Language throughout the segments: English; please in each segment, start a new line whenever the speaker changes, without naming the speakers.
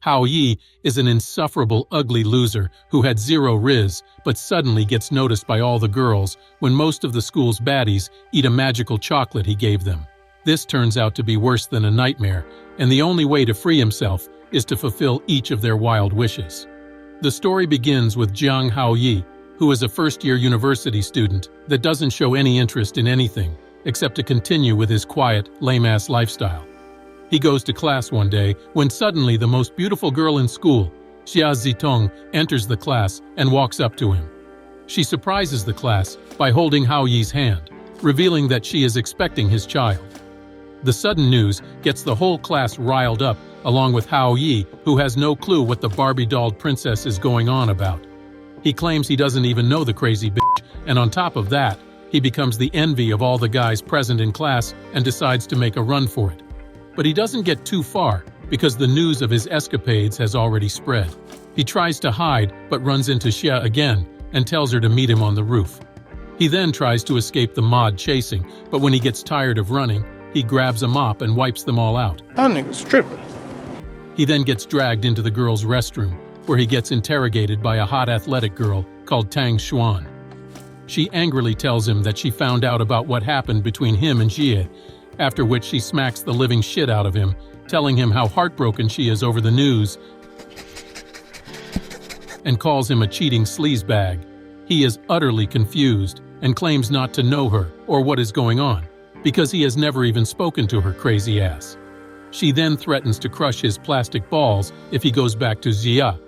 Hao Yi is an insufferable, ugly loser who had zero riz, but suddenly gets noticed by all the girls when most of the school's baddies eat a magical chocolate he gave them. This turns out to be worse than a nightmare, and the only way to free himself is to fulfill each of their wild wishes. The story begins with Jiang Hao Yi, who is a first-year university student that doesn't show any interest in anything except to continue with his quiet, lame-ass lifestyle. He goes to class one day when suddenly the most beautiful girl in school, Xia Zitong, enters the class and walks up to him. She surprises the class by holding Hao Yi's hand, revealing that she is expecting his child. The sudden news gets the whole class riled up, along with Hao Yi, who has no clue what the Barbie-dolled princess is going on about. He claims he doesn't even know the crazy bitch, and on top of that, he becomes the envy of all the guys present in class and decides to make a run for it. But he doesn't get too far because the news of his escapades has already spread. He tries to hide but runs into Xia again and tells her to meet him on the roof. He then tries to escape the mob chasing, but when he gets tired of running, he grabs a mop and wipes them all out.
That nigga's tripping.
He then gets dragged into the girls' restroom, where he gets interrogated by a hot athletic girl called Tang Xuan. She angrily tells him that she found out about what happened between him and Jie, after which she smacks the living shit out of him, telling him how heartbroken she is over the news and calls him a cheating sleazebag. He is utterly confused and claims not to know her or what is going on, because he has never even spoken to her crazy ass. She then threatens to crush his plastic balls if he goes back to Xia.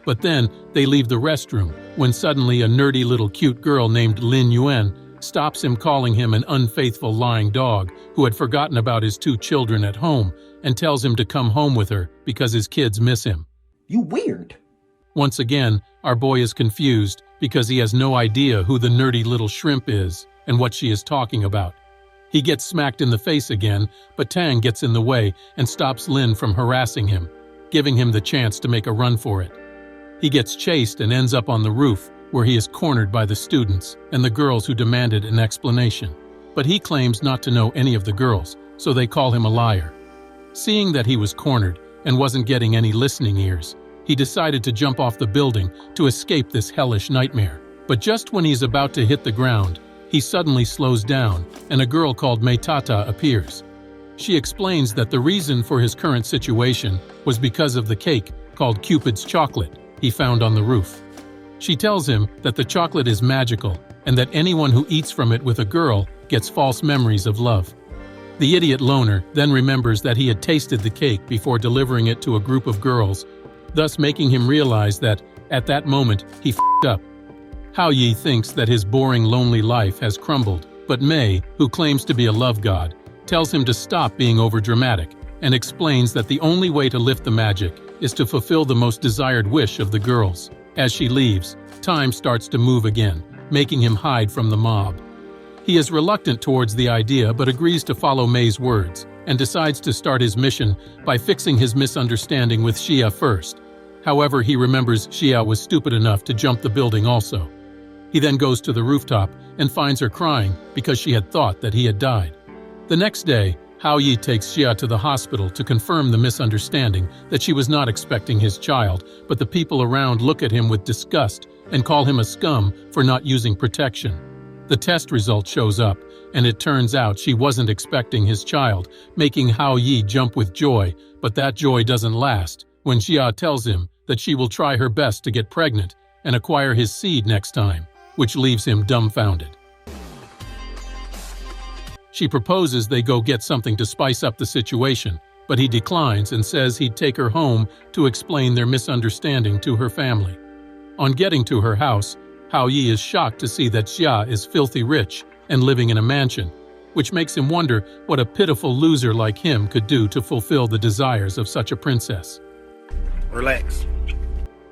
But then they leave the restroom when suddenly a nerdy little cute girl named Lin Yuan stops him, calling him an unfaithful lying dog who had forgotten about his 2 children at home and tells him to come home with her because his kids miss him.
You weird.
Once again, our boy is confused because he has no idea who the nerdy little shrimp is and what she is talking about. He gets smacked in the face again, but Tang gets in the way and stops Lin from harassing him, giving him the chance to make a run for it. He gets chased and ends up on the roof, where he is cornered by the students and the girls who demanded an explanation. But he claims not to know any of the girls, so they call him a liar. Seeing that he was cornered and wasn't getting any listening ears, he decided to jump off the building to escape this hellish nightmare. But just when he's about to hit the ground, he suddenly slows down and a girl called Meitata appears. She explains that the reason for his current situation was because of the cake called Cupid's chocolate he found on the roof. She tells him that the chocolate is magical and that anyone who eats from it with a girl gets false memories of love. The idiot loner then remembers that he had tasted the cake before delivering it to a group of girls, thus making him realize that, at that moment, he f***ed up. Hao Yi thinks that his boring, lonely life has crumbled, but Mei, who claims to be a love god, tells him to stop being overdramatic and explains that the only way to lift the magic is to fulfill the most desired wish of the girls. As she leaves, time starts to move again, making him hide from the mob. He is reluctant towards the idea but agrees to follow Mei's words and decides to start his mission by fixing his misunderstanding with Xia first. However, he remembers Xia was stupid enough to jump the building also. He then goes to the rooftop and finds her crying because she had thought that he had died. The next day, Hao Yi takes Xia to the hospital to confirm the misunderstanding that she was not expecting his child, but the people around look at him with disgust and call him a scum for not using protection. The test result shows up, and it turns out she wasn't expecting his child, making Hao Yi jump with joy, but that joy doesn't last when Xia tells him that she will try her best to get pregnant and acquire his seed next time, which leaves him dumbfounded. She proposes they go get something to spice up the situation, but he declines and says he'd take her home to explain their misunderstanding to her family. On getting to her house, Hao Yi is shocked to see that Xia is filthy rich and living in a mansion, which makes him wonder what a pitiful loser like him could do to fulfill the desires of such a princess.
Relax.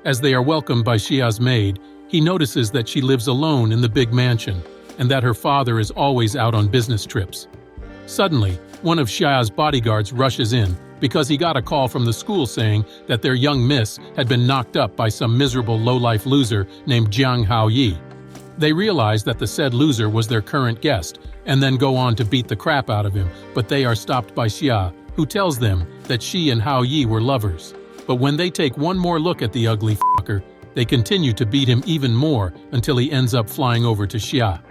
As they are welcomed by Xia's maid, he notices that she lives alone in the big mansion, and that her father is always out on business trips. Suddenly, one of Xia's bodyguards rushes in because he got a call from the school saying that their young miss had been knocked up by some miserable low-life loser named Jiang Hao Yi. They realize that the said loser was their current guest and then go on to beat the crap out of him, but they are stopped by Xia, who tells them that she and Hao Yi were lovers. But when they take one more look at the ugly fucker, they continue to beat him even more until he ends up flying over to Xia.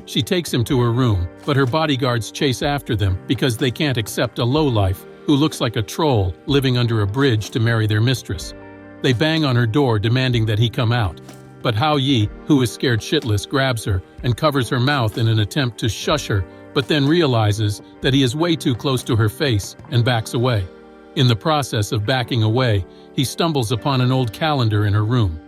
She takes him to her room, but her bodyguards chase after them because they can't accept a lowlife who looks like a troll living under a bridge to marry their mistress. They bang on her door demanding that he come out, but Hao Yi, who is scared shitless, grabs her and covers her mouth in an attempt to shush her, but then realizes that he is way too close to her face and backs away. In the process of backing away, he stumbles upon an old calendar in her room.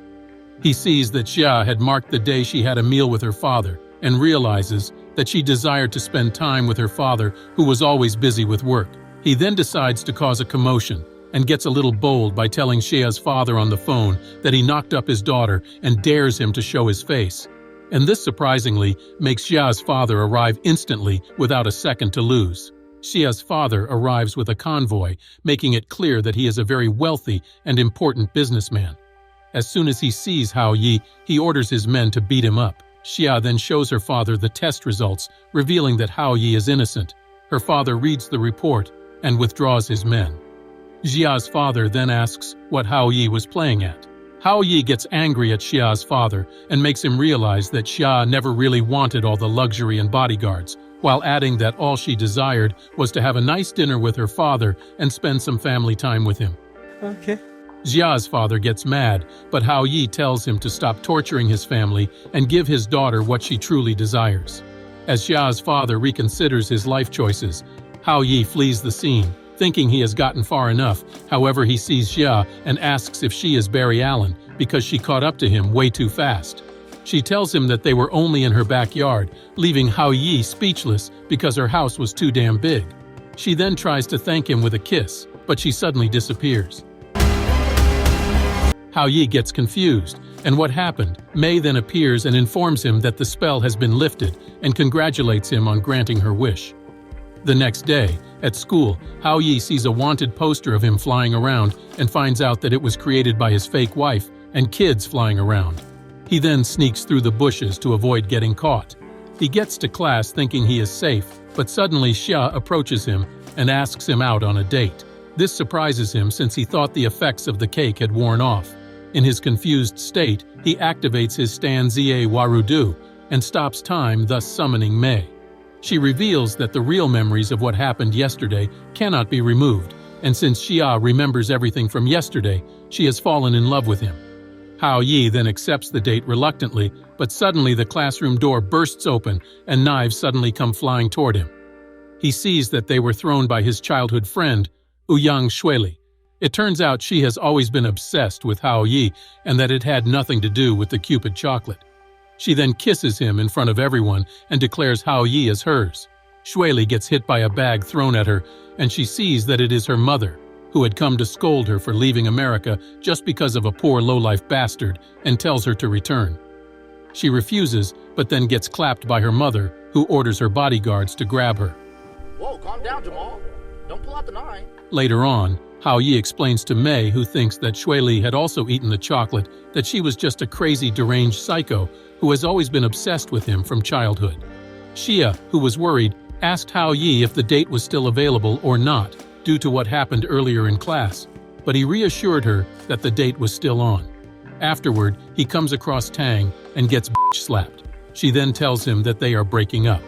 He sees that Xia had marked the day she had a meal with her father and realizes that she desired to spend time with her father, who was always busy with work. He then decides to cause a commotion and gets a little bold by telling Xia's father on the phone that he knocked up his daughter and dares him to show his face. And this surprisingly makes Xia's father arrive instantly without a second to lose. Xia's father arrives with a convoy, making it clear that he is a very wealthy and important businessman. As soon as he sees Hao Yi, he orders his men to beat him up. Xia then shows her father the test results, revealing that Hao Yi is innocent. Her father reads the report and withdraws his men. Xia's father then asks what Hao Yi was playing at. Hao Yi gets angry at Xia's father and makes him realize that Xia never really wanted all the luxury and bodyguards, while adding that all she desired was to have a nice dinner with her father and spend some family time with him.
Okay.
Xia's father gets mad, but Hao Yi tells him to stop torturing his family and give his daughter what she truly desires. As Xia's father reconsiders his life choices, Hao Yi flees the scene, thinking he has gotten far enough. However, he sees Xia and asks if she is Barry Allen because she caught up to him way too fast. She tells him that they were only in her backyard, leaving Hao Yi speechless because her house was too damn big. She then tries to thank him with a kiss, but she suddenly disappears. Hao Yi gets confused, and what happened? Mei then appears and informs him that the spell has been lifted and congratulates him on granting her wish. The next day, at school, Hao Yi sees a wanted poster of him flying around and finds out that it was created by his fake wife and kids flying around. He then sneaks through the bushes to avoid getting caught. He gets to class thinking he is safe, but suddenly Xia approaches him and asks him out on a date. This surprises him since he thought the effects of the cake had worn off. In his confused state, he activates his Stan Zia Warudu and stops time, thus summoning Mei. She reveals that the real memories of what happened yesterday cannot be removed, and since Xia remembers everything from yesterday, she has fallen in love with him. Hao Yi then accepts the date reluctantly, but suddenly the classroom door bursts open and knives suddenly come flying toward him. He sees that they were thrown by his childhood friend, Ouyang Shuili. It turns out she has always been obsessed with Hao Yi and that it had nothing to do with the Cupid chocolate. She then kisses him in front of everyone and declares Hao Yi as hers. Shuili gets hit by a bag thrown at her, and she sees that it is her mother, who had come to scold her for leaving America just because of a poor lowlife bastard, and tells her to return. She refuses, but then gets clapped by her mother, who orders her bodyguards to grab her.
Whoa, calm down, Jamal. Don't pull out the knife.
Later on, Hao Yi explains to Mei, who thinks that Shuili had also eaten the chocolate, that she was just a crazy, deranged psycho who has always been obsessed with him from childhood. Xia, who was worried, asked Hao Yi if the date was still available or not, due to what happened earlier in class, but he reassured her that the date was still on. Afterward, he comes across Tang and gets slapped. She then tells him that they are breaking up.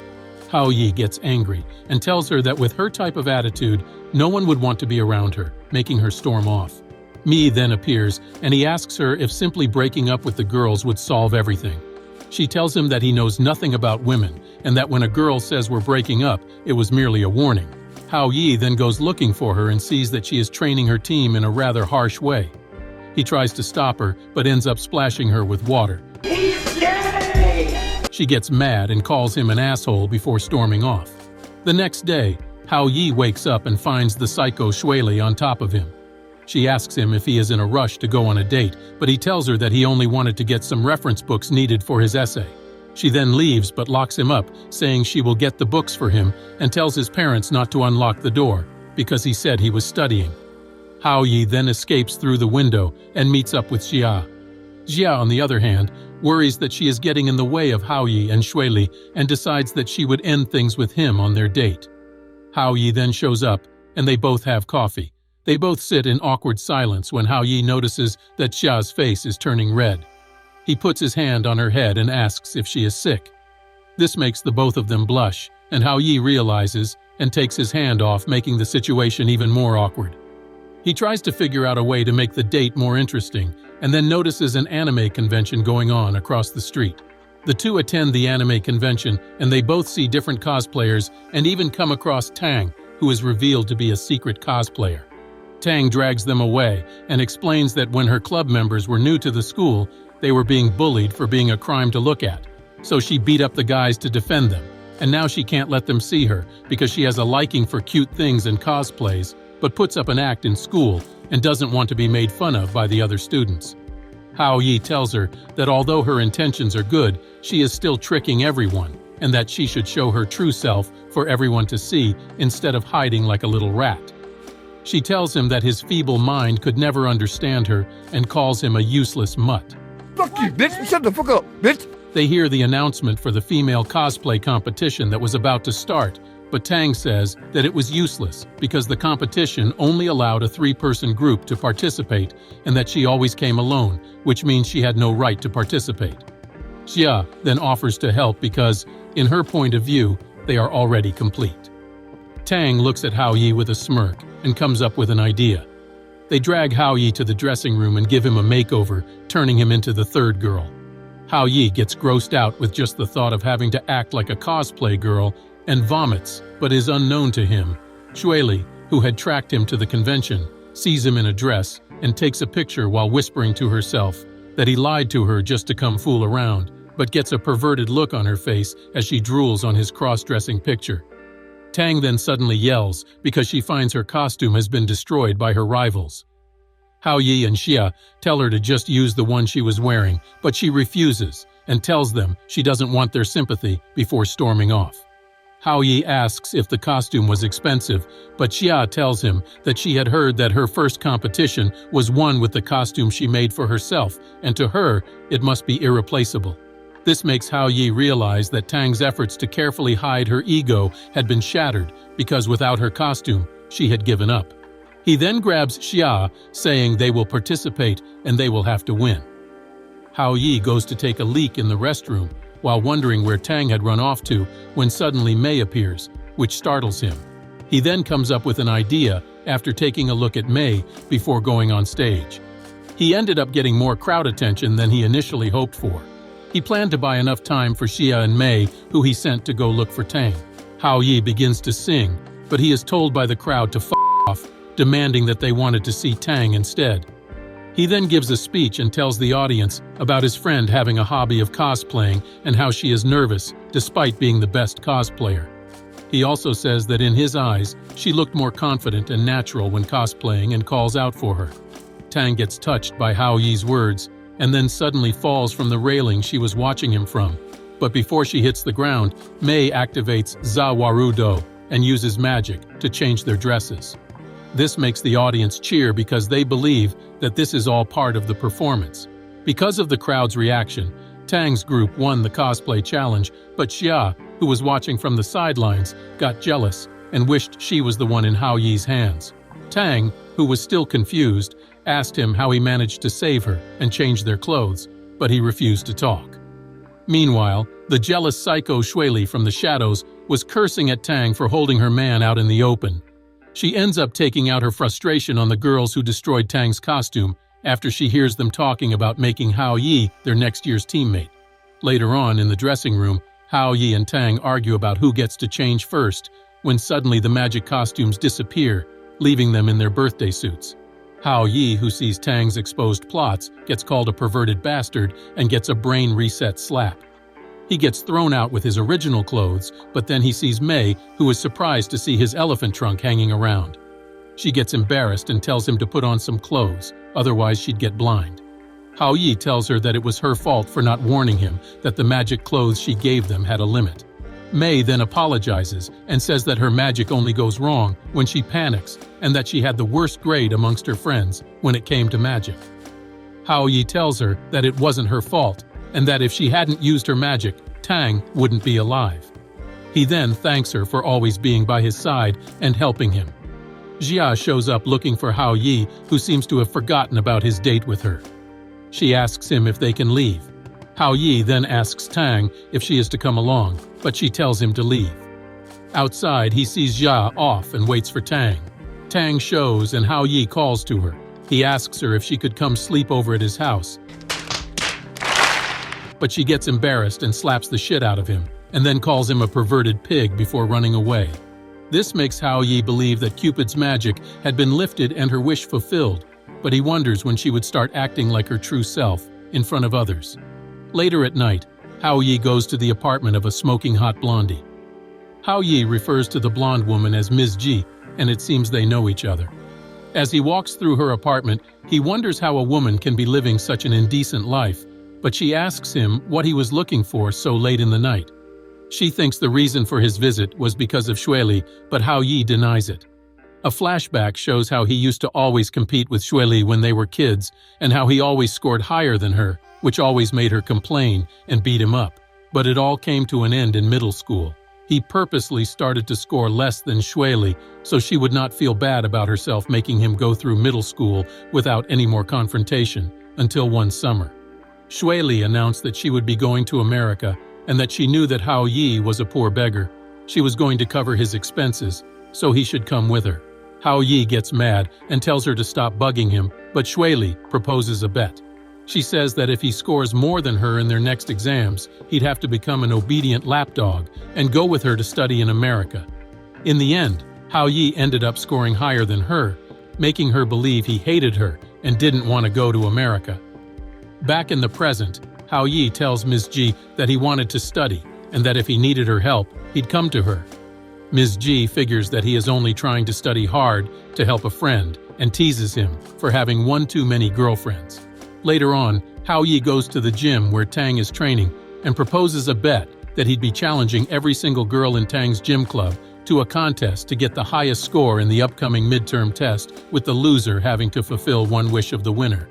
Hao Yi gets angry and tells her that with her type of attitude, no one would want to be around her, making her storm off. Mi then appears, and he asks her if simply breaking up with the girls would solve everything. She tells him that he knows nothing about women, and that when a girl says we're breaking up, it was merely a warning. Hao Yi then goes looking for her and sees that she is training her team in a rather harsh way. He tries to stop her, but ends up splashing her with water.
He's gay!
She gets mad and calls him an asshole before storming off. The next day, Hao Yi wakes up and finds the psycho Shuili on top of him. She asks him if he is in a rush to go on a date, but he tells her that he only wanted to get some reference books needed for his essay. She then leaves but locks him up, saying she will get the books for him, and tells his parents not to unlock the door, because he said he was studying. Hao Yi then escapes through the window and meets up with Xia. Xia, on the other hand, worries that she is getting in the way of Hao Yi and Shuili and decides that she would end things with him on their date. Hao Yi then shows up and they both have coffee. They both sit in awkward silence when Hao Yi notices that Xia's face is turning red. He puts his hand on her head and asks if she is sick. This makes the both of them blush, and Hao Yi realizes and takes his hand off, making the situation even more awkward. He tries to figure out a way to make the date more interesting, and then notices an anime convention going on across the street. The two attend the anime convention, and they both see different cosplayers and even come across Tang, who is revealed to be a secret cosplayer. Tang drags them away and explains that when her club members were new to the school, they were being bullied for being a crime to look at. So she beat up the guys to defend them, and now she can't let them see her because she has a liking for cute things and cosplays, but puts up an act in school and doesn't want to be made fun of by the other students. Hao Yi tells her that although her intentions are good, she is still tricking everyone, and that she should show her true self for everyone to see instead of hiding like a little rat. She tells him that his feeble mind could never understand her and calls him a useless mutt.
Fuck you, bitch! Shut the fuck up, bitch!
They hear the announcement for the female cosplay competition that was about to start, but Tang says that it was useless because the competition only allowed a 3-person group to participate and that she always came alone, which means she had no right to participate. Xia then offers to help because, in her point of view, they are already complete. Tang looks at Hao Yi with a smirk and comes up with an idea. They drag Hao Yi to the dressing room and give him a makeover, turning him into the third girl. Hao Yi gets grossed out with just the thought of having to act like a cosplay girl and vomits, but is unknown to him. Shuili, who had tracked him to the convention, sees him in a dress and takes a picture while whispering to herself that he lied to her just to come fool around, but gets a perverted look on her face as she drools on his cross-dressing picture. Tang then suddenly yells because she finds her costume has been destroyed by her rivals. Hao Yi and Xia tell her to just use the one she was wearing, but she refuses and tells them she doesn't want their sympathy before storming off. Hao Yi asks if the costume was expensive, but Xia tells him that she had heard that her first competition was won with the costume she made for herself, and to her, it must be irreplaceable. This makes Hao Yi realize that Tang's efforts to carefully hide her ego had been shattered because without her costume, she had given up. He then grabs Xia, saying they will participate and they will have to win. Hao Yi goes to take a leak in the restroom while wondering where Tang had run off to when suddenly Mei appears, which startles him. He then comes up with an idea after taking a look at Mei before going on stage. He ended up getting more crowd attention than he initially hoped for. He planned to buy enough time for Xia and Mei, who he sent to go look for Tang. Hao Yi begins to sing, but he is told by the crowd to f*** off, demanding that they wanted to see Tang instead. He then gives a speech and tells the audience about his friend having a hobby of cosplaying and how she is nervous despite being the best cosplayer. He also says that in his eyes, she looked more confident and natural when cosplaying and calls out for her. Tang gets touched by Hao Yi's words and then suddenly falls from the railing she was watching him from. But before she hits the ground, Mei activates Zawarudo and uses magic to change their dresses. This makes the audience cheer because they believe that this is all part of the performance. Because of the crowd's reaction, Tang's group won the cosplay challenge, but Xia, who was watching from the sidelines, got jealous and wished she was the one in Hao Yi's hands. Tang, who was still confused, asked him how he managed to save her and change their clothes, but he refused to talk. Meanwhile, the jealous psycho Shuili from the shadows was cursing at Tang for holding her man out in the open. She ends up taking out her frustration on the girls who destroyed Tang's costume after she hears them talking about making Hao Yi their next year's teammate. Later on in the dressing room, Hao Yi and Tang argue about who gets to change first, when suddenly the magic costumes disappear, leaving them in their birthday suits. Hao Yi, who sees Tang's exposed plots, gets called a perverted bastard and gets a brain reset slap. He gets thrown out with his original clothes, but then he sees Mei, who is surprised to see his elephant trunk hanging around. She gets embarrassed and tells him to put on some clothes, otherwise she'd get blind. Hao Yi tells her that it was her fault for not warning him that the magic clothes she gave them had a limit. Mei then apologizes and says that her magic only goes wrong when she panics and that she had the worst grade amongst her friends when it came to magic. Hao Yi tells her that it wasn't her fault and that if she hadn't used her magic, Tang wouldn't be alive. He then thanks her for always being by his side and helping him. Jia shows up looking for Hao Yi, who seems to have forgotten about his date with her. She asks him if they can leave. Hao Yi then asks Tang if she is to come along, but she tells him to leave. Outside, he sees Jia off and waits for Tang. Tang shows and Hao Yi calls to her. He asks her if she could come sleep over at his house. But she gets embarrassed and slaps the shit out of him, and then calls him a perverted pig before running away. This makes Hao Yi believe that Cupid's magic had been lifted and her wish fulfilled, but he wonders when she would start acting like her true self in front of others. Later at night, Hao Yi goes to the apartment of a smoking hot blondie. Hao Yi refers to the blonde woman as Ms. Ji, and it seems they know each other. As he walks through her apartment, he wonders how a woman can be living such an indecent life, but she asks him what he was looking for so late in the night. She thinks the reason for his visit was because of Xueli, but Hao Yi denies it. A flashback shows how he used to always compete with Xueli when they were kids, and how he always scored higher than her, which always made her complain and beat him up. But it all came to an end in middle school. He purposely started to score less than Xueli, so she would not feel bad about herself making him go through middle school without any more confrontation, until one summer. Xueli announced that she would be going to America, and that she knew that Hao Yi was a poor beggar. She was going to cover his expenses, so he should come with her. Hao Yi gets mad and tells her to stop bugging him, but Xueli proposes a bet. She says that if he scores more than her in their next exams, he'd have to become an obedient lapdog and go with her to study in America. In the end, Hao Yi ended up scoring higher than her, making her believe he hated her and didn't want to go to America. Back in the present, Hao Yi tells Ms. Ji that he wanted to study and that if he needed her help, he'd come to her. Ms. Ji figures that he is only trying to study hard to help a friend and teases him for having one too many girlfriends. Later on, Hao Yi goes to the gym where Tang is training and proposes a bet that he'd be challenging every single girl in Tang's gym club to a contest to get the highest score in the upcoming midterm test, with the loser having to fulfill one wish of the winner.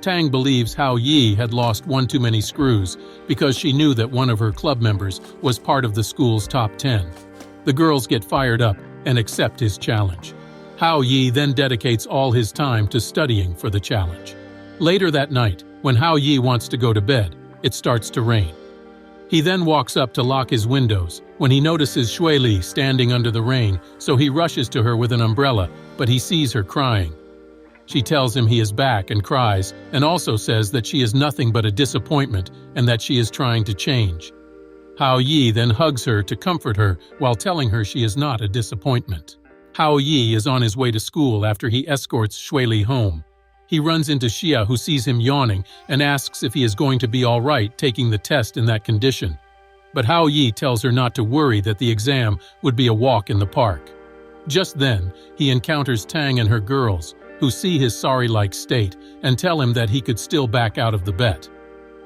Tang believes Hao Yi had lost one too many screws because she knew that one of her club members was part of the school's top 10. The girls get fired up and accept his challenge. Hao Yi then dedicates all his time to studying for the challenge. Later that night, when Hao Yi wants to go to bed, it starts to rain. He then walks up to lock his windows when he notices Xueli standing under the rain, so he rushes to her with an umbrella, but he sees her crying. She tells him he is back and cries, and also says that she is nothing but a disappointment and that she is trying to change. Hao Yi then hugs her to comfort her while telling her she is not a disappointment. Hao Yi is on his way to school after he escorts Xueli home. He runs into Xia, who sees him yawning and asks if he is going to be all right taking the test in that condition. But Hao Yi tells her not to worry, that the exam would be a walk in the park. Just then, he encounters Tang and her girls, who see his sorry-like state and tell him that he could still back out of the bet.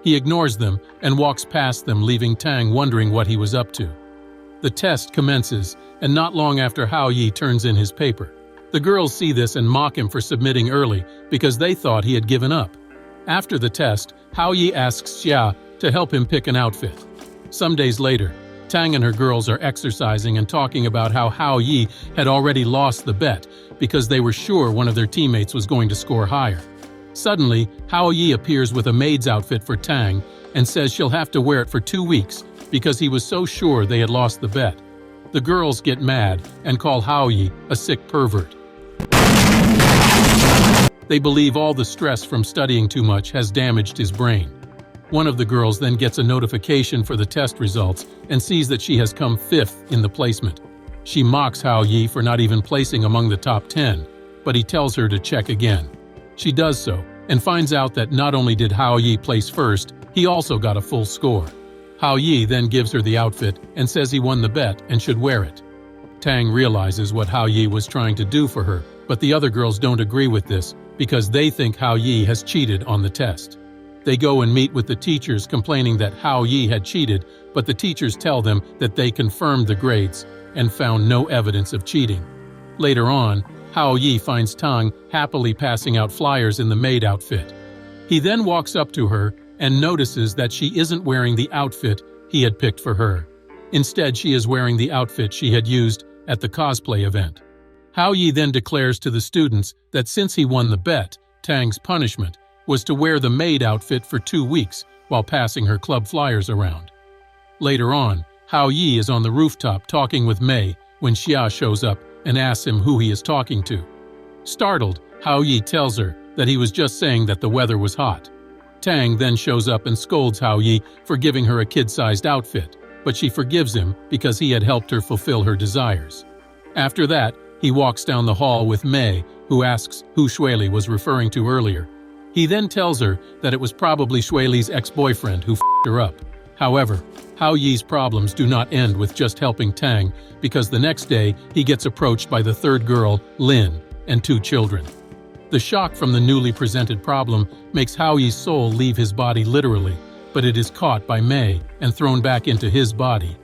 He ignores them and walks past them, leaving Tang wondering what he was up to. The test commences, and not long after Hao Yi turns in his paper. The girls see this and mock him for submitting early because they thought he had given up. After the test, Hao Yi asks Xia to help him pick an outfit. Some days later, Tang and her girls are exercising and talking about how Hao Yi had already lost the bet because they were sure one of their teammates was going to score higher. Suddenly, Hao Yi appears with a maid's outfit for Tang and says she'll have to wear it for 2 weeks because he was so sure they had lost the bet. The girls get mad and call Hao Yi a sick pervert. They believe all the stress from studying too much has damaged his brain. One of the girls then gets a notification for the test results and sees that she has come 5th in the placement. She mocks Hao Yi for not even placing among the top 10, but he tells her to check again. She does so and finds out that not only did Hao Yi place first, he also got a full score. Hao Yi then gives her the outfit and says he won the bet and should wear it. Tang realizes what Hao Yi was trying to do for her, but the other girls don't agree with this because they think Hao Yi has cheated on the test. They go and meet with the teachers complaining that Hao Yi had cheated, but the teachers tell them that they confirmed the grades and found no evidence of cheating. Later on, Hao Yi finds Tang happily passing out flyers in the maid outfit. He then walks up to her and notices that she isn't wearing the outfit he had picked for her. Instead, she is wearing the outfit she had used at the cosplay event. Hao Yi then declares to the students that since he won the bet, Tang's punishment was to wear the maid outfit for 2 weeks while passing her club flyers around. Later on, Hao Yi is on the rooftop talking with Mei when Xia shows up and asks him who he is talking to. Startled, Hao Yi tells her that he was just saying that the weather was hot. Tang then shows up and scolds Hao Yi for giving her a kid-sized outfit, but she forgives him because he had helped her fulfill her desires. After that, he walks down the hall with Mei, who asks who Shuili was referring to earlier. He then tells her that it was probably Shuili's ex-boyfriend who f***ed her up. However, Hao Yi's problems do not end with just helping Tang, because the next day he gets approached by the third girl, Lin, and 2 children. The shock from the newly presented problem makes Hao Yi's soul leave his body literally, but it is caught by Mei and thrown back into his body.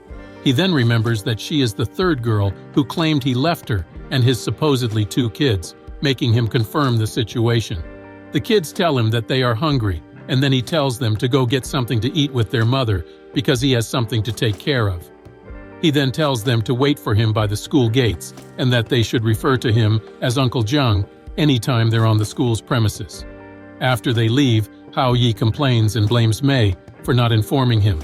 He then remembers that she is the third girl who claimed he left her and his supposedly 2 kids, making him confirm the situation. The kids tell him that they are hungry, and then he tells them to go get something to eat with their mother because he has something to take care of. He then tells them to wait for him by the school gates and that they should refer to him as Uncle Zhang anytime they're on the school's premises. After they leave, Hao Yi complains and blames Mei for not informing him.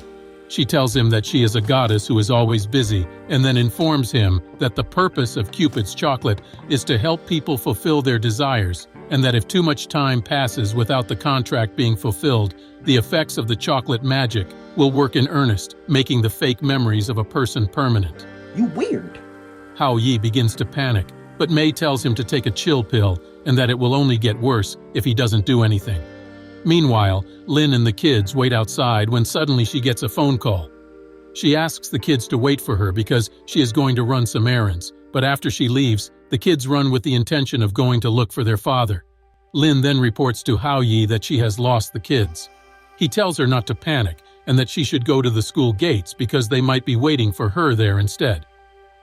She tells him that she is a goddess who is always busy and then informs him that the purpose of Cupid's chocolate is to help people fulfill their desires, and that if too much time passes without the contract being fulfilled, the effects of the chocolate magic will work in earnest, making the fake memories of a person permanent.
You weird.
Hao Yi begins to panic, but Mei tells him to take a chill pill and that it will only get worse if he doesn't do anything. Meanwhile, Lin and the kids wait outside when suddenly she gets a phone call. She asks the kids to wait for her because she is going to run some errands, but after she leaves, the kids run with the intention of going to look for their father. Lin then reports to Hao Yi that she has lost the kids. He tells her not to panic and that she should go to the school gates because they might be waiting for her there instead.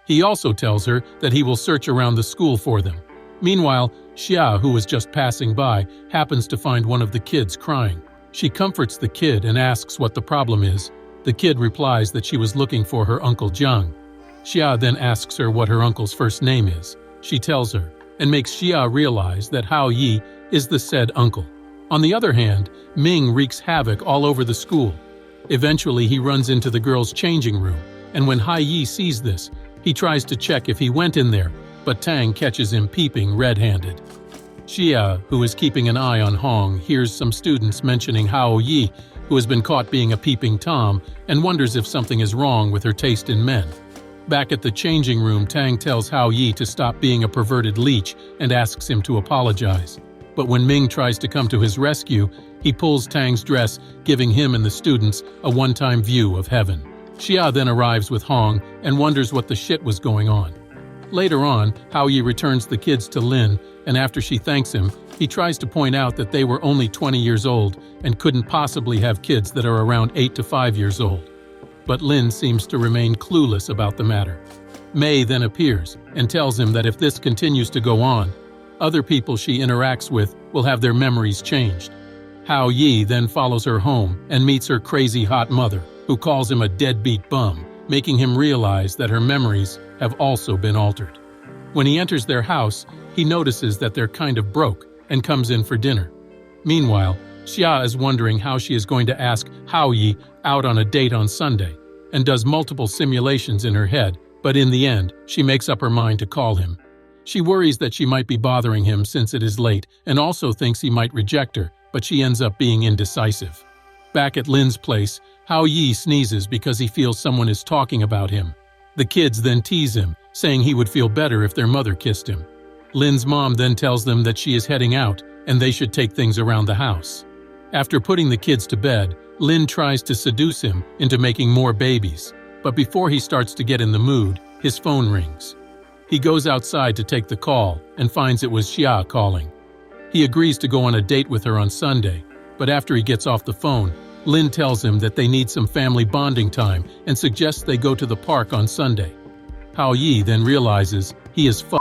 He also tells her that he will search around the school for them. Meanwhile, Xia, who was just passing by, happens to find one of the kids crying. She comforts the kid and asks what the problem is. The kid replies that she was looking for her Uncle Zhang. Xia then asks her what her uncle's first name is. She tells her, and makes Xia realize that Hao Yi is the said uncle. On the other hand, Ming wreaks havoc all over the school. Eventually, he runs into the girls' changing room, and when Hao Yi sees this, he tries to check if he went in there, but Tang catches him peeping red-handed. Xia, who is keeping an eye on Hong, hears some students mentioning Hao Yi, who has been caught being a peeping Tom, and wonders if something is wrong with her taste in men. Back at the changing room, Tang tells Hao Yi to stop being a perverted leech and asks him to apologize. But when Ming tries to come to his rescue, he pulls Tang's dress, giving him and the students a one-time view of heaven. Xia then arrives with Hong and wonders what the shit was going on. Later on, Hao Yi returns the kids to Lin, and after she thanks him, he tries to point out that they were only 20 years old and couldn't possibly have kids that are around 8 to 5 years old. But Lin seems to remain clueless about the matter. Mei then appears and tells him that if this continues to go on, other people she interacts with will have their memories changed. Hao Yi then follows her home and meets her crazy hot mother, who calls him a deadbeat bum, making him realize that her memories have also been altered. When he enters their house, he notices that they're kind of broke and comes in for dinner. Meanwhile, Xia is wondering how she is going to ask Hao Yi out on a date on Sunday and does multiple simulations in her head, but in the end, she makes up her mind to call him. She worries that she might be bothering him since it is late and also thinks he might reject her, but she ends up being indecisive. Back at Lin's place, Hao Yi sneezes because he feels someone is talking about him. The kids then tease him, saying he would feel better if their mother kissed him. Lin's mom then tells them that she is heading out and they should take things around the house. After putting the kids to bed, Lin tries to seduce him into making more babies, but before he starts to get in the mood, his phone rings. He goes outside to take the call and finds it was Xia calling. He agrees to go on a date with her on Sunday, but after he gets off the phone, Lin tells him that they need some family bonding time and suggests they go to the park on Sunday. Hao Yi then realizes he is f***ed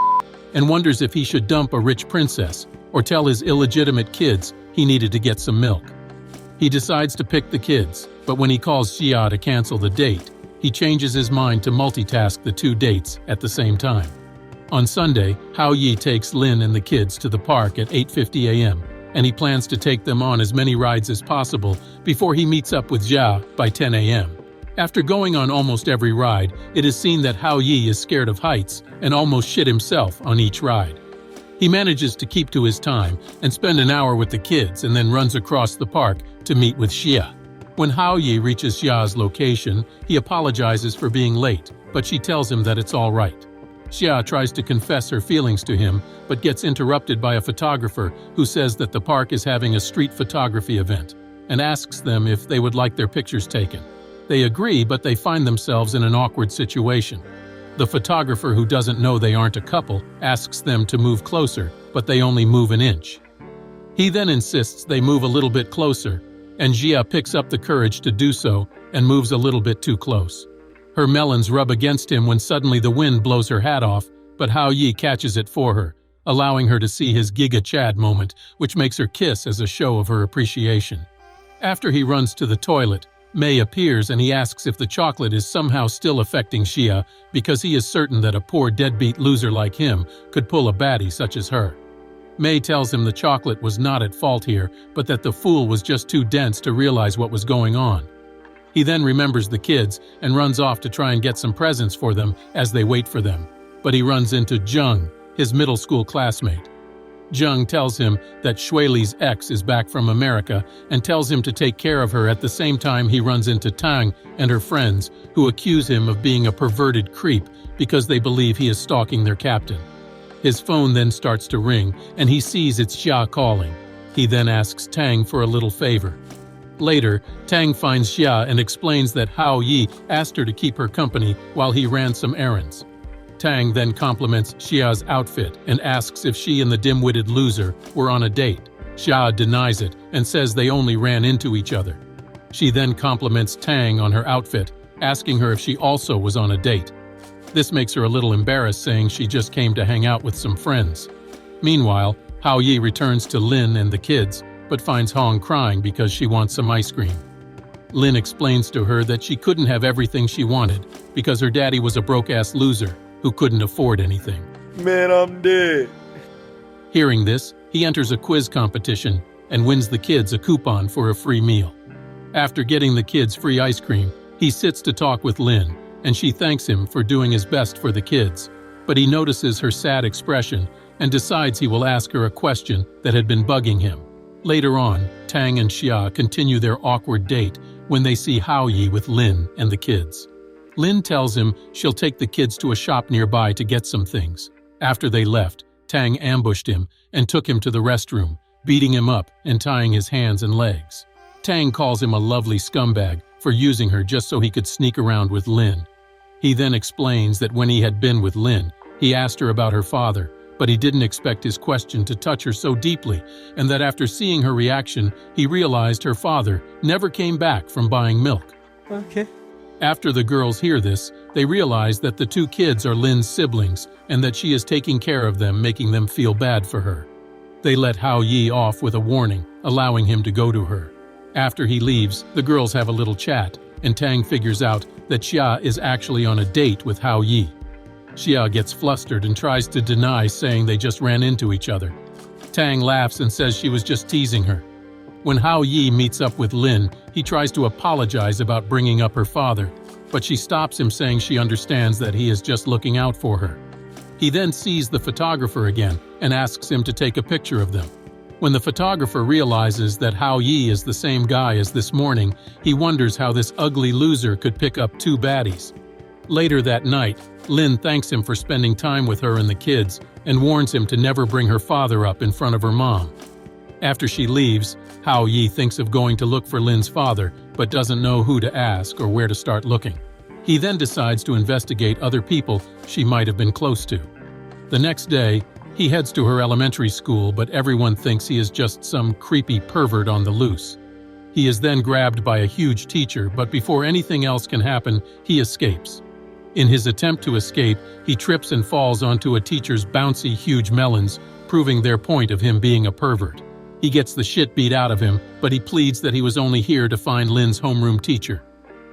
and wonders if he should dump a rich princess or tell his illegitimate kids he needed to get some milk. He decides to pick the kids, but when he calls Xia to cancel the date, he changes his mind to multitask the 2 dates at the same time. On Sunday, Hao Yi takes Lin and the kids to the park at 8:50 a.m., and he plans to take them on as many rides as possible before he meets up with Jia by 10 a.m. After going on almost every ride, it is seen that Hao Yi is scared of heights and almost shit himself on each ride. He manages to keep to his time and spend an hour with the kids and then runs across the park to meet with Xia. When Hao Yi reaches Xia's location, he apologizes for being late, but she tells him that it's all right. Xia tries to confess her feelings to him, but gets interrupted by a photographer who says that the park is having a street photography event and asks them if they would like their pictures taken. They agree, but they find themselves in an awkward situation. The photographer, who doesn't know they aren't a couple, asks them to move closer, but they only move an inch. He then insists they move a little bit closer, and Xia picks up the courage to do so and moves a little bit too close. Her melons rub against him when suddenly the wind blows her hat off, but Hao Yi catches it for her, allowing her to see his Giga Chad moment, which makes her kiss as a show of her appreciation. After he runs to the toilet, Mei appears and he asks if the chocolate is somehow still affecting Xia because he is certain that a poor deadbeat loser like him could pull a baddie such as her. Mei tells him the chocolate was not at fault here, but that the fool was just too dense to realize what was going on. He then remembers the kids and runs off to try and get some presents for them as they wait for them. But he runs into Zheng, his middle school classmate. Zheng tells him that Shuili's ex is back from America and tells him to take care of her. At the same time, he runs into Tang and her friends, who accuse him of being a perverted creep because they believe he is stalking their captain. His phone then starts to ring and he sees it's Xia calling. He then asks Tang for a little favor. Later, Tang finds Xia and explains that Hao Yi asked her to keep her company while he ran some errands. Tang then compliments Xia's outfit and asks if she and the dim-witted loser were on a date. Xia denies it and says they only ran into each other. She then compliments Tang on her outfit, asking her if she also was on a date. This makes her a little embarrassed, saying she just came to hang out with some friends. Meanwhile, Hao Yi returns to Lin and the kids, but finds Hong crying because she wants some ice cream. Lin explains to her that she couldn't have everything she wanted because her daddy was a broke-ass loser who couldn't afford anything.
Man, I'm dead.
Hearing this, he enters a quiz competition and wins the kids a coupon for a free meal. After getting the kids free ice cream, he sits to talk with Lin, and she thanks him for doing his best for the kids, but he notices her sad expression and decides he will ask her a question that had been bugging him. Later on, Tang and Xia continue their awkward date when they see Hao Yi with Lin and the kids. Lin tells him she'll take the kids to a shop nearby to get some things. After they left, Tang ambushed him and took him to the restroom, beating him up and tying his hands and legs. Tang calls him a lovely scumbag for using her just so he could sneak around with Lin. He then explains that when he had been with Lin, he asked her about her father, but he didn't expect his question to touch her so deeply, and that after seeing her reaction, he realized her father never came back from buying milk.
Okay.
After the girls hear this, they realize that the two kids are Lin's siblings and that she is taking care of them, making them feel bad for her. They let Hao Yi off with a warning, allowing him to go to her. After he leaves, the girls have a little chat, and Tang figures out that Xia is actually on a date with Hao Yi. Xia gets flustered and tries to deny, saying they just ran into each other. Tang laughs and says she was just teasing her. When Hao Yi meets up with Lin, he tries to apologize about bringing up her father, but she stops him, saying she understands that he is just looking out for her. He then sees the photographer again and asks him to take a picture of them. When the photographer realizes that Hao Yi is the same guy as this morning, he wonders how this ugly loser could pick up two baddies. Later that night, Lin thanks him for spending time with her and the kids and warns him to never bring her father up in front of her mom. After she leaves, Hao Yi thinks of going to look for Lin's father, but doesn't know who to ask or where to start looking. He then decides to investigate other people she might have been close to. The next day, he heads to her elementary school, but everyone thinks he is just some creepy pervert on the loose. He is then grabbed by a huge teacher, but before anything else can happen, he escapes. In his attempt to escape, he trips and falls onto a teacher's bouncy huge melons, proving their point of him being a pervert. He gets the shit beat out of him, but he pleads that he was only here to find Lin's homeroom teacher.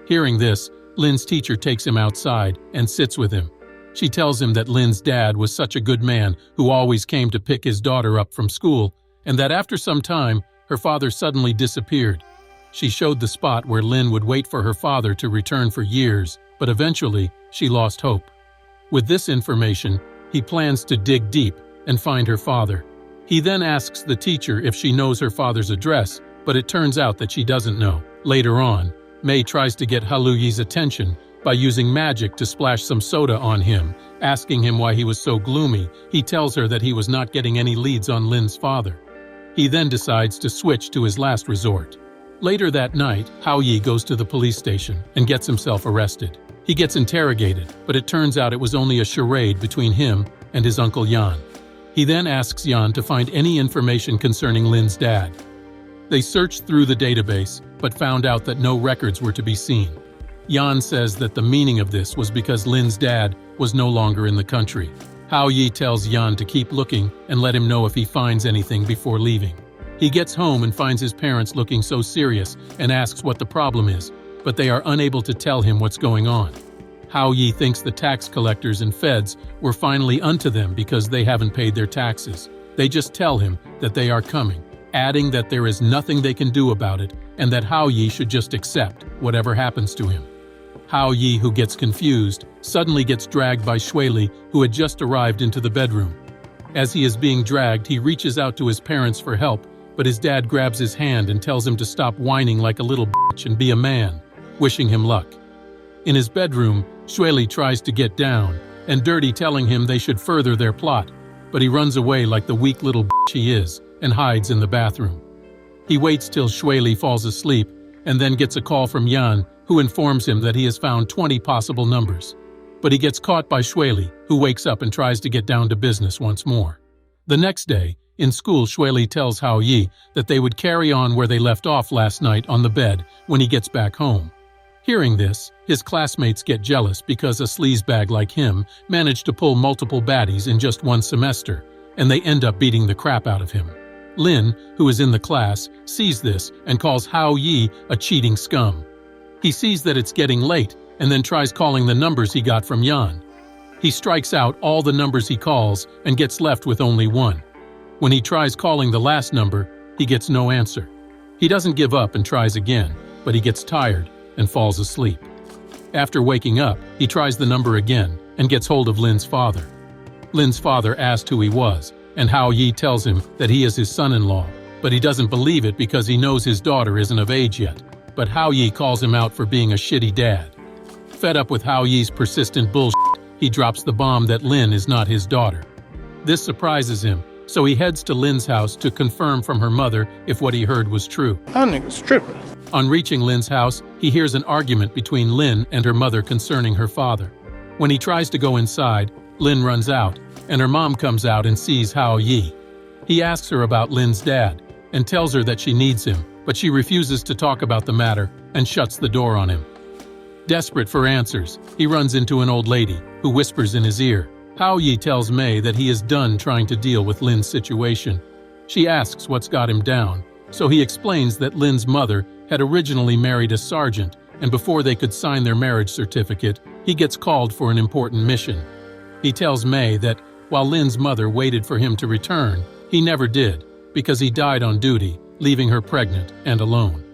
Hearing this, Lin's teacher takes him outside and sits with him. She tells him that Lin's dad was such a good man who always came to pick his daughter up from school, and that after some time, her father suddenly disappeared. She showed the spot where Lin would wait for her father to return for years, but eventually, she lost hope. With this information, he plans to dig deep and find her father. He then asks the teacher if she knows her father's address, but it turns out that she doesn't know. Later on, Mei tries to get Haluyi's attention by using magic to splash some soda on him, asking him why he was so gloomy. He tells her that he was not getting any leads on Lin's father. He then decides to switch to his last resort. Later that night, Haoyi goes to the police station and gets himself arrested. He gets interrogated, but it turns out it was only a charade between him and his uncle Yan. He then asks Yan to find any information concerning Lin's dad. They searched through the database, but found out that no records were to be seen. Yan says that the meaning of this was because Lin's dad was no longer in the country. Haoyi tells Yan to keep looking and let him know if he finds anything before leaving. He gets home and finds his parents looking so serious and asks what the problem is, but they are unable to tell him what's going on. Haoyi thinks the tax collectors and feds were finally unto them because they haven't paid their taxes. They just tell him that they are coming, adding that there is nothing they can do about it and that Haoyi should just accept whatever happens to him. Haoyi, who gets confused, suddenly gets dragged by Shuili, who had just arrived into the bedroom. As he is being dragged, he reaches out to his parents for help, but his dad grabs his hand and tells him to stop whining like a little bitch and be a man, wishing him luck. In his bedroom, Shuili tries to get down, and Dirty telling him they should further their plot, but he runs away like the weak little bitch he is and hides in the bathroom. He waits till Shuili falls asleep and then gets a call from Yan, who informs him that he has found 20 possible numbers. But he gets caught by Shuili, who wakes up and tries to get down to business once more. The next day, in school, Shuili tells Haoyi that they would carry on where they left off last night on the bed when he gets back home. Hearing this, his classmates get jealous because a sleazebag like him managed to pull multiple baddies in just one semester, and they end up beating the crap out of him. Lin, who is in the class, sees this and calls Haoyi a cheating scum. He sees that it's getting late and then tries calling the numbers he got from Yan. He strikes out all the numbers he calls and gets left with only one. When he tries calling the last number, he gets no answer. He doesn't give up and tries again, but he gets tired and falls asleep. After waking up, he tries the number again and gets hold of Lin's father. Lin's father asked who he was, and Haoyi tells him that he is his son-in-law, but he doesn't believe it because he knows his daughter isn't of age yet. But Haoyi calls him out for being a shitty dad. Fed up with Haoyi's persistent bullshit, he drops the bomb that Lin is not his daughter. This surprises him, so he heads to Lin's house to confirm from her mother if what he heard was true.
That nigga's tripping.
On reaching Lin's house, he hears an argument between Lin and her mother concerning her father. When he tries to go inside, Lin runs out, and her mom comes out and sees Haoyi. He asks her about Lin's dad and tells her that she needs him, but she refuses to talk about the matter and shuts the door on him. Desperate for answers, he runs into an old lady who whispers in his ear. Haoyi tells Mei that he is done trying to deal with Lin's situation. She asks what's got him down, so he explains that Lin's mother had originally married a sergeant, and before they could sign their marriage certificate, he gets called for an important mission. He tells Mei that while Lin's mother waited for him to return, he never did, because he died on duty, leaving her pregnant and alone.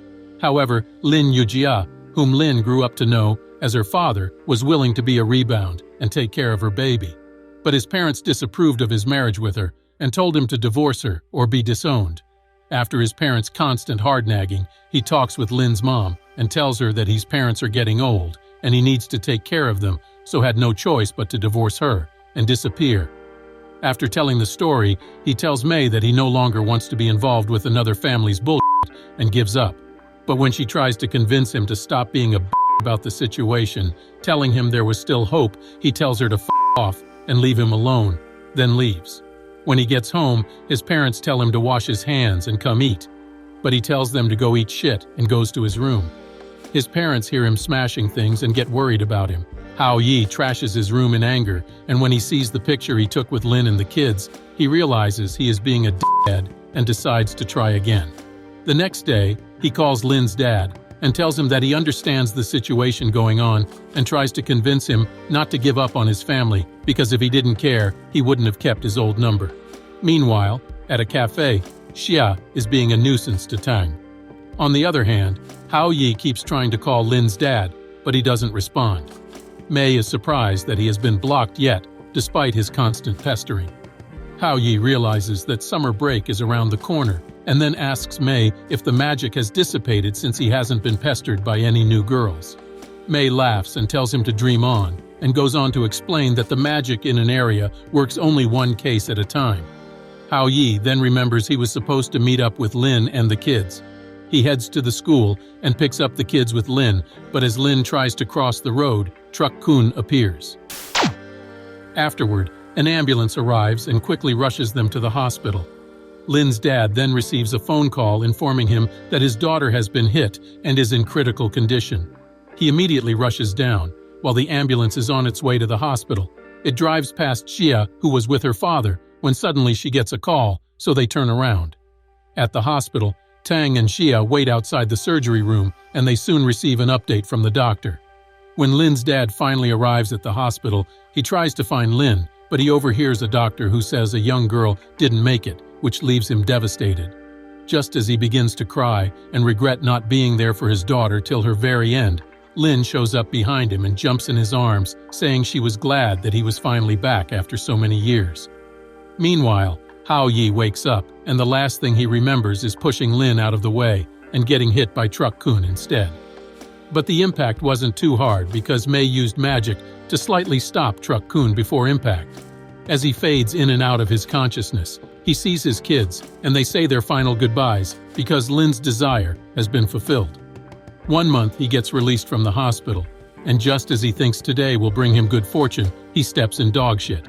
However, Lin Yujia, whom Lin grew up to know as her father, was willing to be a rebound and take care of her baby. But his parents disapproved of his marriage with her and told him to divorce her or be disowned. After his parents' constant hard-nagging, he talks with Lin's mom and tells her that his parents are getting old and he needs to take care of them, so had no choice but to divorce her and disappear. After telling the story, he tells Mei that he no longer wants to be involved with another family's bullshit and gives up. But when she tries to convince him to stop being a about the situation, telling him there was still hope, he tells her to off and leave him alone, then leaves. When he gets home, his parents tell him to wash his hands and come eat, but he tells them to go eat shit and goes to his room. His parents hear him smashing things and get worried about him. Haoyi trashes his room in anger, and when he sees the picture he took with Lin and the kids, he realizes he is being a dickhead and decides to try again. The next day, he calls Lin's dad and tells him that he understands the situation going on and tries to convince him not to give up on his family because if he didn't care, he wouldn't have kept his old number. Meanwhile, at a cafe, Xia is being a nuisance to Tang. On the other hand, Hao Yi keeps trying to call Lin's dad, but he doesn't respond. Mei is surprised that he has been blocked yet, despite his constant pestering. Hao Yi realizes that summer break is around the corner and then asks Mei if the magic has dissipated since he hasn't been pestered by any new girls. Mei laughs and tells him to dream on and goes on to explain that the magic in an area works only one case at a time. Hao Yi then remembers he was supposed to meet up with Lin and the kids. He heads to the school and picks up the kids with Lin, but as Lin tries to cross the road, Truck-kun appears. Afterward, an ambulance arrives and quickly rushes them to the hospital. Lin's dad then receives a phone call informing him that his daughter has been hit and is in critical condition. He immediately rushes down, while the ambulance is on its way to the hospital. It drives past Xia, who was with her father, when suddenly she gets a call, so they turn around. At the hospital, Tang and Xia wait outside the surgery room, and they soon receive an update from the doctor. When Lin's dad finally arrives at the hospital, he tries to find Lin, but he overhears a doctor who says a young girl didn't make it, which leaves him devastated. Just as he begins to cry and regret not being there for his daughter till her very end, Lin shows up behind him and jumps in his arms, saying she was glad that he was finally back after so many years. Meanwhile, Hao Yi wakes up, and the last thing he remembers is pushing Lin out of the way and getting hit by Truck-kun instead. But the impact wasn't too hard because Mei used magic to slightly stop Truck-kun before impact. As he fades in and out of his consciousness, he sees his kids, and they say their final goodbyes because Lin's desire has been fulfilled. 1 month he gets released from the hospital, and just as he thinks today will bring him good fortune, he steps in dog shit.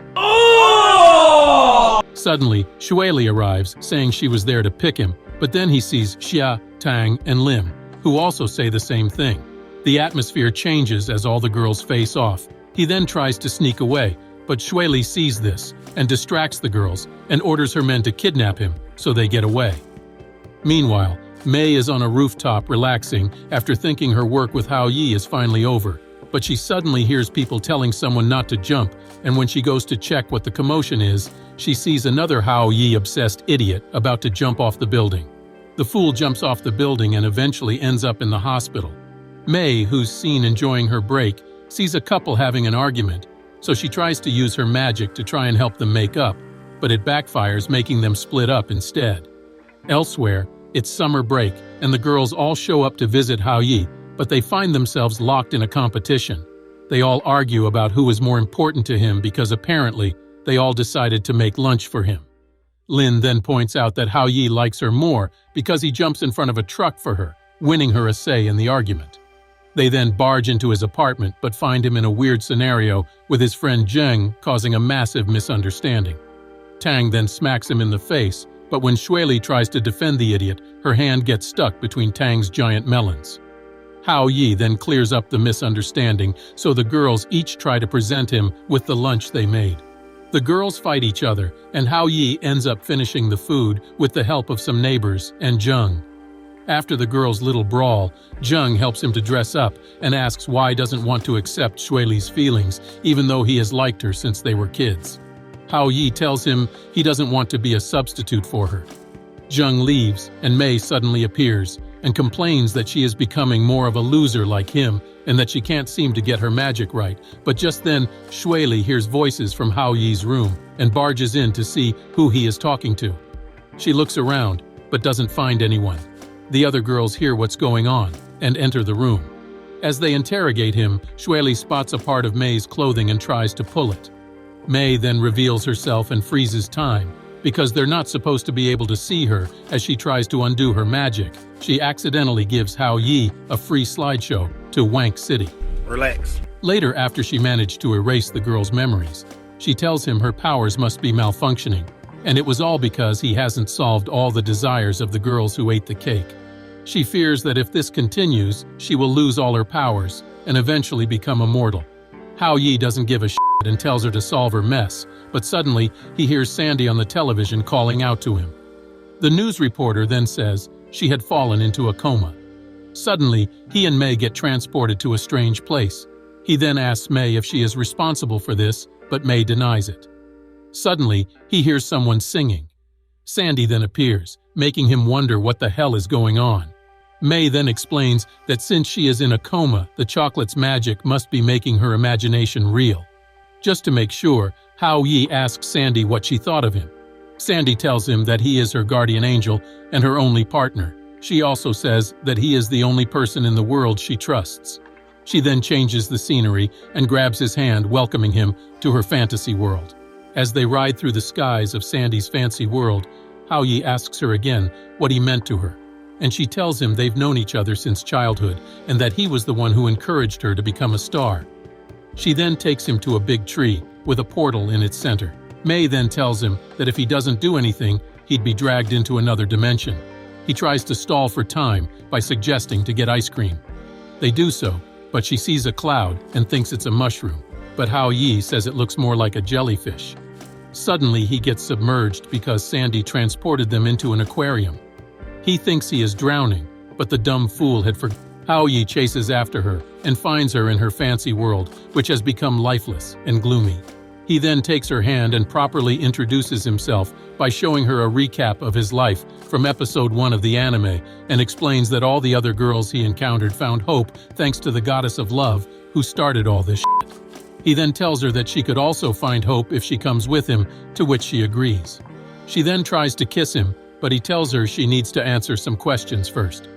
Suddenly, Xueli arrives, saying she was there to pick him, but then he sees Xia, Tang, and Lim, who also say the same thing. The atmosphere changes as all the girls face off. He then tries to sneak away, but Xueli sees this and distracts the girls and orders her men to kidnap him, so they get away. Meanwhile, Mei is on a rooftop relaxing after thinking her work with Hao Yi is finally over, but she suddenly hears people telling someone not to jump, and when she goes to check what the commotion is, she sees another Hao Yi-obsessed idiot about to jump off the building. The fool jumps off the building and eventually ends up in the hospital. Mei, who's seen enjoying her break, sees a couple having an argument, so she tries to use her magic to try and help them make up, but it backfires, making them split up instead. Elsewhere, it's summer break, and the girls all show up to visit Hao Yi, but they find themselves locked in a competition. They all argue about who is more important to him because apparently they all decided to make lunch for him. Lin then points out that Hao Yi likes her more because he jumps in front of a truck for her, winning her a say in the argument. They then barge into his apartment but find him in a weird scenario with his friend Zheng, causing a massive misunderstanding. Tang then smacks him in the face, but when Xueli tries to defend the idiot, her hand gets stuck between Tang's giant melons. Hao Yi then clears up the misunderstanding, so the girls each try to present him with the lunch they made. The girls fight each other, and Hao Yi ends up finishing the food with the help of some neighbors and Zheng. After the girls' little brawl, Zheng helps him to dress up and asks why he doesn't want to accept Xueli's feelings, even though he has liked her since they were kids. Hao Yi tells him he doesn't want to be a substitute for her. Zheng leaves, and Mei suddenly appears and complains that she is becoming more of a loser like him and that she can't seem to get her magic right, but just then Xueli hears voices from Hao Yi's room and barges in to see who he is talking to. She looks around, but doesn't find anyone. The other girls hear what's going on and enter the room. As they interrogate him, Xueli spots a part of Mei's clothing and tries to pull it. Mei then reveals herself and freezes time. Because they're not supposed to be able to see her as she tries to undo her magic, she accidentally gives Hao Yi a free slideshow to Wank City.
Relax.
Later, after she managed to erase the girl's memories, she tells him her powers must be malfunctioning, and it was all because he hasn't solved all the desires of the girls who ate the cake. She fears that if this continues, she will lose all her powers and eventually become immortal. Hao Yi doesn't give a shit and tells her to solve her mess, but suddenly he hears Sandy on the television calling out to him. The news reporter then says she had fallen into a coma. Suddenly, he and May get transported to a strange place. He then asks May if she is responsible for this, but May denies it. Suddenly, he hears someone singing. Sandy then appears, making him wonder what the hell is going on. May then explains that since she is in a coma, the chocolate's magic must be making her imagination real. Just to make sure, Hao Yi asks Sandy what she thought of him. Sandy tells him that he is her guardian angel and her only partner. She also says that he is the only person in the world she trusts. She then changes the scenery and grabs his hand, welcoming him to her fantasy world. As they ride through the skies of Sandy's fancy world, Hao Yi asks her again what he meant to her, and she tells him they've known each other since childhood and that he was the one who encouraged her to become a star. She then takes him to a big tree with a portal in its center. May then tells him that if he doesn't do anything, he'd be dragged into another dimension. He tries to stall for time by suggesting to get ice cream. They do so, but she sees a cloud and thinks it's a mushroom, but Hao Yi says it looks more like a jellyfish. Suddenly, he gets submerged because Sandy transported them into an aquarium. He thinks he is drowning, but the dumb fool had forgotten. Hao Yi chases after her and finds her in her fancy world, which has become lifeless and gloomy. He then takes her hand and properly introduces himself by showing her a recap of his life from episode 1 of the anime and explains that all the other girls he encountered found hope thanks to the goddess of love who started all this shit. He then tells her that she could also find hope if she comes with him, to which she agrees. She then tries to kiss him, but he tells her she needs to answer some questions first.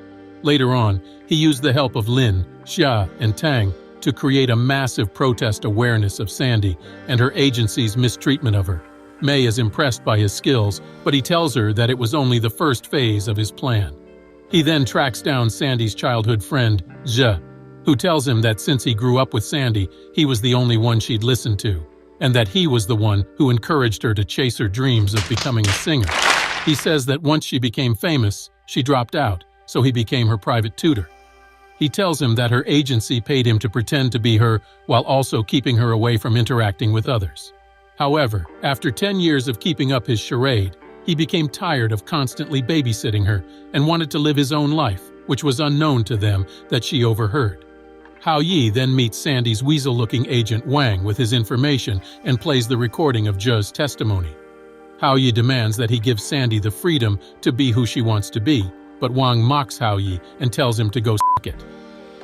Later on, he used the help of Lin, Xia, and Tang to create a massive protest awareness of Sandy and her agency's mistreatment of her. May is impressed by his skills, but he tells her that it was only the first phase of his plan. He then tracks down Sandy's childhood friend, Xia, who tells him that since he grew up with Sandy, he was the only one she'd listened to, and that he was the one who encouraged her to chase her dreams of becoming a singer. He says that once she became famous, she dropped out, so he became her private tutor. He tells him that her agency paid him to pretend to be her while also keeping her away from interacting with others. However, after 10 years of keeping up his charade, he became tired of constantly babysitting her and wanted to live his own life, which was unknown to them that she overheard. Hao Yi then meets Sandy's weasel-looking agent Wang with his information and plays the recording of Zhe's testimony. Hao Yi demands that he give Sandy the freedom to be who she wants to be, but Wang mocks Hao Yi and tells him to go suck it.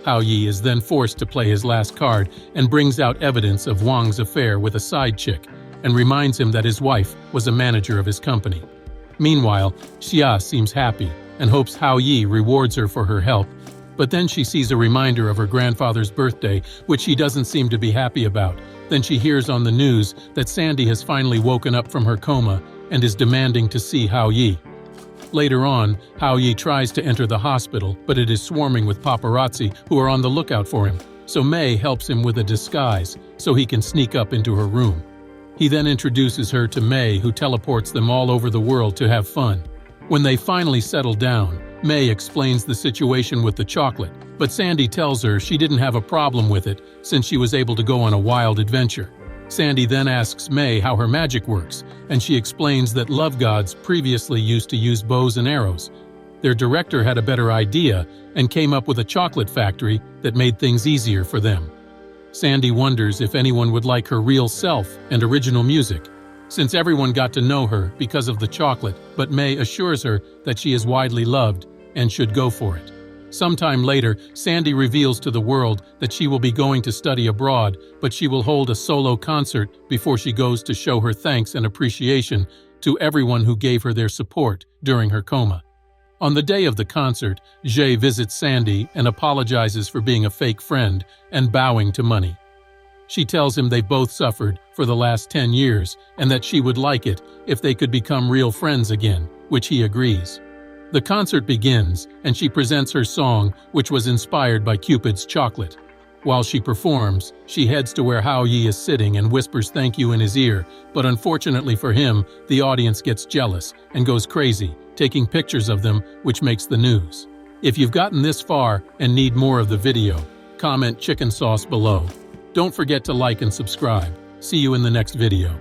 Hao Yi is then forced to play his last card and brings out evidence of Wang's affair with a side chick and reminds him that his wife was a manager of his company. Meanwhile, Xia seems happy and hopes Hao Yi rewards her for her help, but then she sees a reminder of her grandfather's birthday, which she doesn't seem to be happy about. Then she hears on the news that Sandy has finally woken up from her coma and is demanding to see Hao Yi. Later on, Hao Yi tries to enter the hospital, but it is swarming with paparazzi who are on the lookout for him, so May helps him with a disguise so he can sneak up into her room. He then introduces her to May, who teleports them all over the world to have fun. When they finally settle down, May explains the situation with the chocolate, but Sandy tells her she didn't have a problem with it since she was able to go on a wild adventure. Sandy then asks May how her magic works, and she explains that love gods previously used to use bows and arrows. Their director had a better idea and came up with a chocolate factory that made things easier for them. Sandy wonders if anyone would like her real self and original music, since everyone got to know her because of the chocolate, but May assures her that she is widely loved and should go for it. Sometime later, Sandy reveals to the world that she will be going to study abroad, but she will hold a solo concert before she goes to show her thanks and appreciation to everyone who gave her their support during her coma. On the day of the concert, Zhe visits Sandy and apologizes for being a fake friend and bowing to money. She tells him they've both suffered for the last 10 years and that she would like it if they could become real friends again, which he agrees. The concert begins, and she presents her song, which was inspired by Cupid's chocolate. While she performs, she heads to where Hao Yi is sitting and whispers thank you in his ear, but unfortunately for him, the audience gets jealous and goes crazy, taking pictures of them, which makes the news. If you've gotten this far and need more of the video, comment chicken sauce below. Don't forget to like and subscribe. See you in the next video.